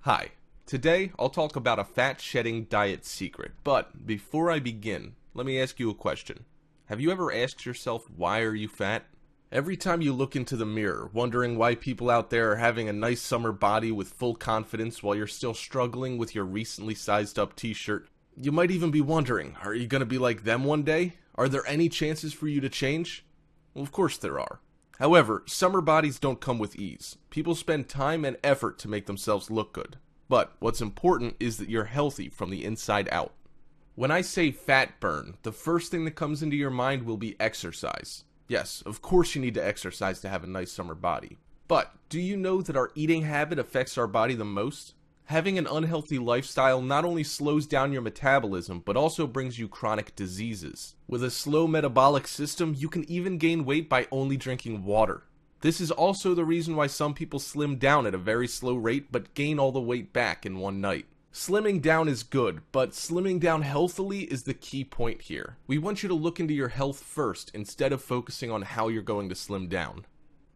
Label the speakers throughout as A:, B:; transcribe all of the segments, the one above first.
A: Hi, today I'll talk about a fat shedding diet secret, but before I begin, let me ask you a question. Have you ever asked yourself, why are you fat? Every time you look into the mirror, wondering why people out there are having a nice summer body with full confidence while you're still struggling with your recently sized up t-shirt, you might even be wondering, are you gonna be like them one day? Are there any chances for you to change? Well, of course there are. However, summer bodies don't come with ease. People spend time and effort to make themselves look good. But what's important is that you're healthy from the inside out. When I say fat burn, the first thing that comes into your mind will be exercise. Yes, of course you need to exercise to have a nice summer body. But do you know that our eating habit affects our body the most? Having an unhealthy lifestyle not only slows down your metabolism, but also brings you chronic diseases. With a slow metabolic system, you can even gain weight by only drinking water. This is also the reason why some people slim down at a very slow rate, but gain all the weight back in one night. Slimming down is good, but slimming down healthily is the key point here. We want you to look into your health first, instead of focusing on how you're going to slim down.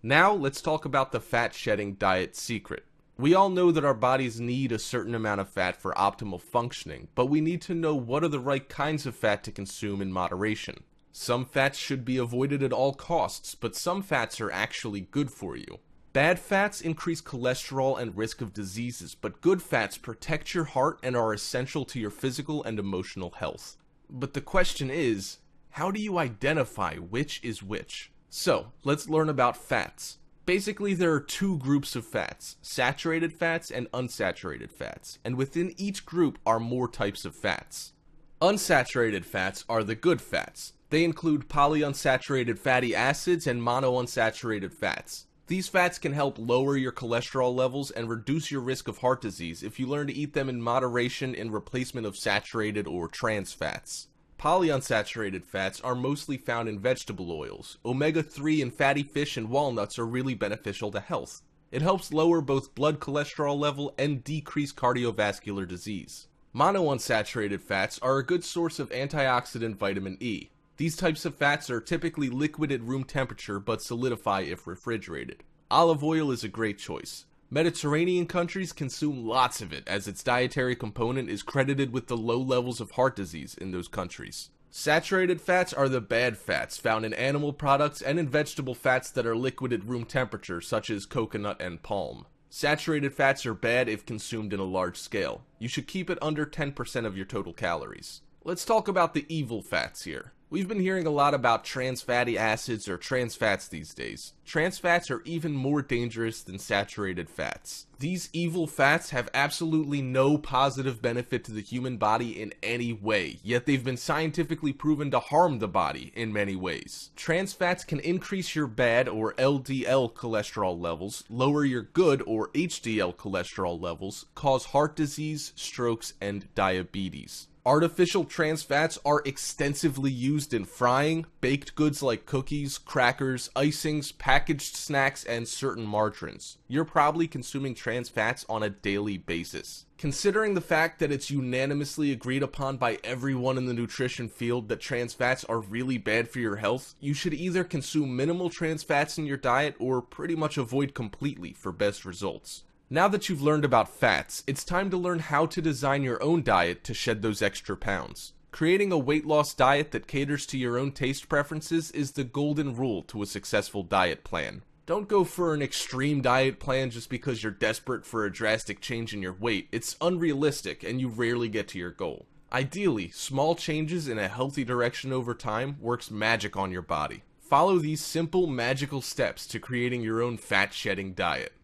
A: Now, let's talk about the fat shedding diet secret. We all know that our bodies need a certain amount of fat for optimal functioning, but we need to know what are the right kinds of fat to consume in moderation. Some fats should be avoided at all costs, but some fats are actually good for you. Bad fats increase cholesterol and risk of diseases, but good fats protect your heart and are essential to your physical and emotional health. But the question is, how do you identify which is which? So, let's learn about fats. Basically, there are two groups of fats, saturated fats and unsaturated fats, and within each group are more types of fats. Unsaturated fats are the good fats. They include polyunsaturated fatty acids and monounsaturated fats. These fats can help lower your cholesterol levels and reduce your risk of heart disease if you learn to eat them in moderation in replacement of saturated or trans fats. Polyunsaturated fats are mostly found in vegetable oils. Omega-3 in fatty fish and walnuts are really beneficial to health. It helps lower both blood cholesterol level and decrease cardiovascular disease. Monounsaturated fats are a good source of antioxidant vitamin E. These types of fats are typically liquid at room temperature but solidify if refrigerated. Olive oil is a great choice. Mediterranean countries consume lots of it, as its dietary component is credited with the low levels of heart disease in those countries. Saturated fats are the bad fats found in animal products and in vegetable fats that are liquid at room temperature, such as coconut and palm. Saturated fats are bad if consumed in a large scale. You should keep it under 10% of your total calories. Let's talk about the evil fats here. We've been hearing a lot about trans fatty acids or trans fats these days. Trans fats are even more dangerous than saturated fats. These evil fats have absolutely no positive benefit to the human body in any way, yet they've been scientifically proven to harm the body in many ways. Trans fats can increase your bad or LDL cholesterol levels, lower your good or HDL cholesterol levels, cause heart disease, strokes, and diabetes. Artificial trans fats are extensively used in frying, baked goods like cookies, crackers, icings, packaged snacks, and certain margarines. You're probably consuming trans fats on a daily basis. Considering the fact that it's unanimously agreed upon by everyone in the nutrition field that trans fats are really bad for your health, you should either consume minimal trans fats in your diet or pretty much avoid completely for best results. Now that you've learned about fats, it's time to learn how to design your own diet to shed those extra pounds. Creating a weight loss diet that caters to your own taste preferences is the golden rule to a successful diet plan. Don't go for an extreme diet plan just because you're desperate for a drastic change in your weight. It's unrealistic and you rarely get to your goal. Ideally, small changes in a healthy direction over time works magic on your body. Follow these simple, magical steps to creating your own fat-shedding diet.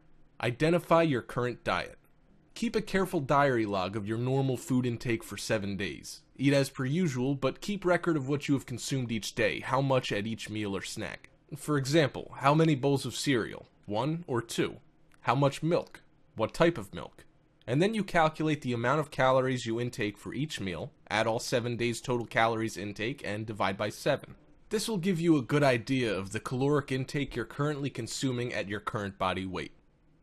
A: Identify your current diet. Keep a careful diary log of your normal food intake for 7 days. Eat as per usual, but keep record of what you have consumed each day, how much at each meal or snack. For example, how many bowls of cereal? 1 or 2? How much milk? What type of milk? And then you calculate the amount of calories you intake for each meal, add all 7 days total calories intake, and divide by 7. This will give you a good idea of the caloric intake you're currently consuming at your current body weight.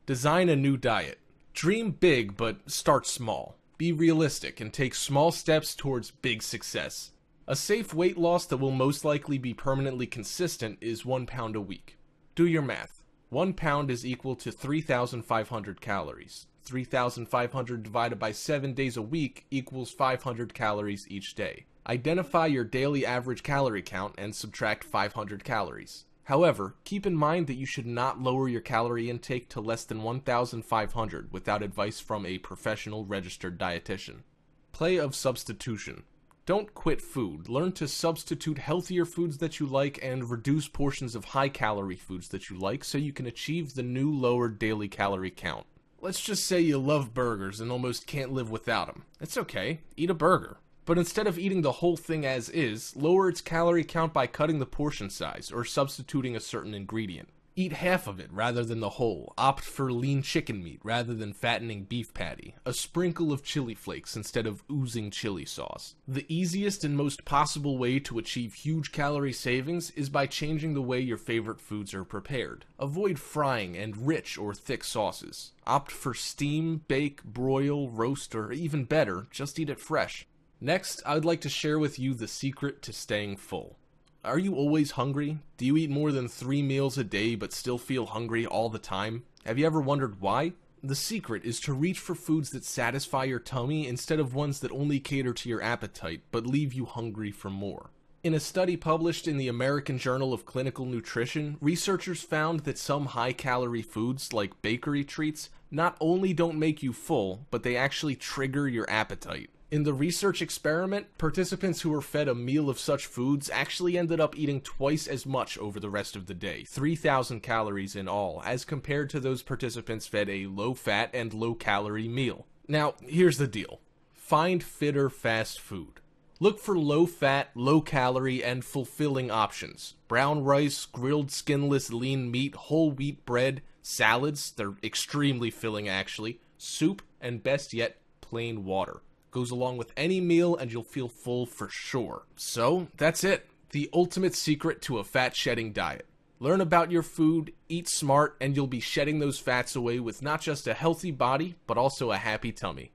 A: Design a new diet. Dream big, but start small. Be realistic and take small steps towards big success. A safe weight loss that will most likely be permanently consistent is 1 pound a week. Do your math. 1 pound is equal to 3,500 calories. 3,500 divided by 7 days a week equals 500 calories each day. Identify your daily average calorie count and subtract 500 calories. However, keep in mind that you should not lower your calorie intake to less than 1,500 without advice from a professional registered dietitian. Play of substitution. Don't quit food. Learn to substitute healthier foods that you like and reduce portions of high-calorie foods that you like so you can achieve the new lower daily calorie count. Let's just say you love burgers and almost can't live without them. It's okay, eat a burger. But instead of eating the whole thing as is, lower its calorie count by cutting the portion size or substituting a certain ingredient. Eat half of it rather than the whole. Opt for lean chicken meat rather than fattening beef patty. A sprinkle of chili flakes instead of oozing chili sauce. The easiest and most possible way to achieve huge calorie savings is by changing the way your favorite foods are prepared. Avoid frying and rich or thick sauces. Opt for steam, bake, broil, roast, or even better, just eat it fresh. Next, I'd like to share with you the secret to staying full. Are you always hungry? Do you eat more than 3 meals a day but still feel hungry all the time? Have you ever wondered why? The secret is to reach for foods that satisfy your tummy instead of ones that only cater to your appetite but leave you hungry for more. In a study published in the American Journal of Clinical Nutrition, researchers found that some high-calorie foods, like bakery treats, not only don't make you full, but they actually trigger your appetite. In the research experiment, participants who were fed a meal of such foods actually ended up eating twice as much over the rest of the day, 3,000 calories in all, as compared to those participants fed a low-fat and low-calorie meal. Now, here's the deal. Find fitter fast food. Look for low-fat, low-calorie, and fulfilling options. Brown rice, grilled skinless lean meat, whole wheat bread, salads, they're extremely filling actually, soup, and best yet, plain water. Goes along with any meal and you'll feel full for sure. So, that's it. The ultimate secret to a fat-shedding diet. Learn about your food, eat smart, and you'll be shedding those fats away with not just a healthy body, but also a happy tummy.